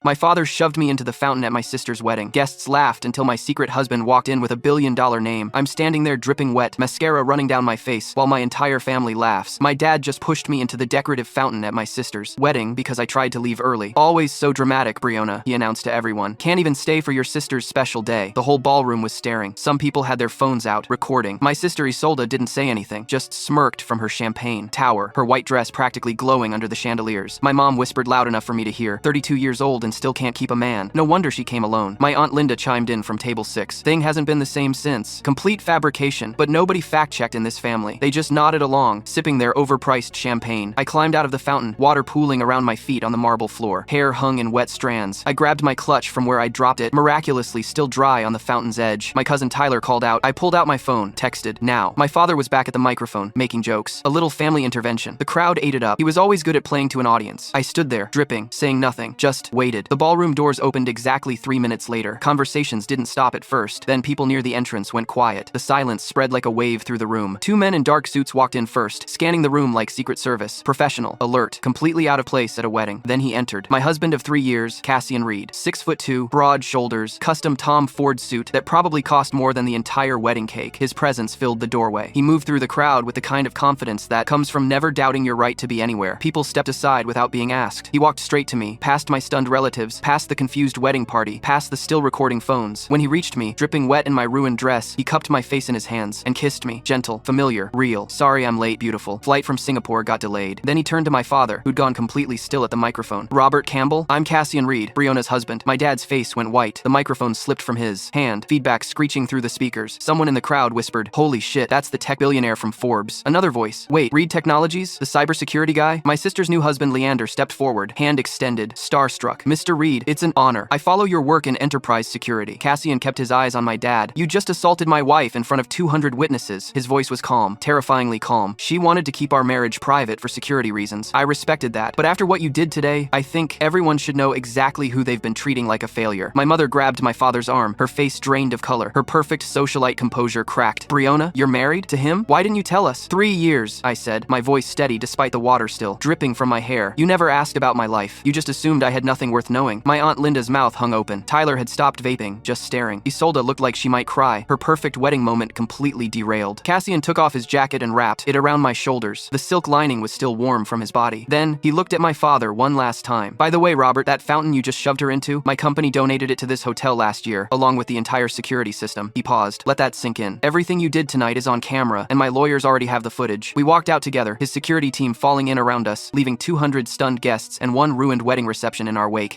My father shoved me into the fountain at my sister's wedding. Guests laughed until my secret husband walked in with a billion-dollar name. I'm standing there dripping wet, mascara running down my face, while my entire family laughs. My dad just pushed me into the decorative fountain at my sister's wedding because I tried to leave early. Always so dramatic, Brianna, he announced to everyone. Can't even stay for your sister's special day. The whole ballroom was staring. Some people had their phones out, recording. My sister Isolde didn't say anything, just smirked from her champagne tower, her white dress practically glowing under the chandeliers. My mom whispered loud enough for me to hear, 32 years old and still can't keep a man. No wonder she came alone. My Aunt Linda chimed in from table 6. Thing hasn't been the same since. Complete fabrication, but nobody fact-checked in this family. They just nodded along, sipping their overpriced champagne. I climbed out of the fountain, water pooling around my feet on the marble floor. Hair hung in wet strands. I grabbed my clutch from where I dropped it, miraculously still dry on the fountain's edge. My cousin Tyler called out. I pulled out my phone, texted, now. My father was back at the microphone, making jokes. A little family intervention. The crowd ate it up. He was always good at playing to an audience. I stood there, dripping, saying nothing, just waited. The ballroom doors opened exactly 3 minutes later. Conversations didn't stop at first. Then people near the entrance went quiet. The silence spread like a wave through the room. 2 men in dark suits walked in first, scanning the room like Secret Service. Professional, alert, completely out of place at a wedding. Then he entered. My husband of 3 years, Cassian Reed. 6'2", broad shoulders, custom Tom Ford suit that probably cost more than the entire wedding cake. His presence filled the doorway. He moved through the crowd with the kind of confidence that comes from never doubting your right to be anywhere. People stepped aside without being asked. He walked straight to me, past my stunned relatives, past the confused wedding party, past the still recording phones. When he reached me, dripping wet in my ruined dress, he cupped my face in his hands and kissed me. Gentle, familiar, real. Sorry I'm late, beautiful. Flight from Singapore got delayed. Then he turned to my father, who'd gone completely still at the microphone. Robert Campbell? I'm Cassian Reed, Brianna's husband. My dad's face went white. The microphone slipped from his hand, feedback screeching through the speakers. Someone in the crowd whispered, holy shit, that's the tech billionaire from Forbes. Another voice, wait, Reed Technologies? The cybersecurity guy? My sister's new husband Leander stepped forward, hand extended, starstruck. Mr. Reed, it's an honor. I follow your work in enterprise security. Cassian kept his eyes on my dad. You just assaulted my wife in front of 200 witnesses. His voice was calm, terrifyingly calm. She wanted to keep our marriage private for security reasons. I respected that. But after what you did today, I think everyone should know exactly who they've been treating like a failure. My mother grabbed my father's arm, her face drained of color, her perfect socialite composure cracked. Brianna, you're married to him? Why didn't you tell us? 3 years, I said, my voice steady despite the water still dripping from my hair. You never asked about my life. You just assumed I had nothing worth knowing. My Aunt Linda's mouth hung open. Tyler had stopped vaping, just staring. Isolde looked like she might cry. Her perfect wedding moment completely derailed. Cassian took off his jacket and wrapped it around my shoulders. The silk lining was still warm from his body. Then, he looked at my father one last time. By the way, Robert, that fountain you just shoved her into, my company donated it to this hotel last year, along with the entire security system. He paused. Let that sink in. Everything you did tonight is on camera, and my lawyers already have the footage. We walked out together, his security team falling in around us, leaving 200 stunned guests and one ruined wedding reception in our wake.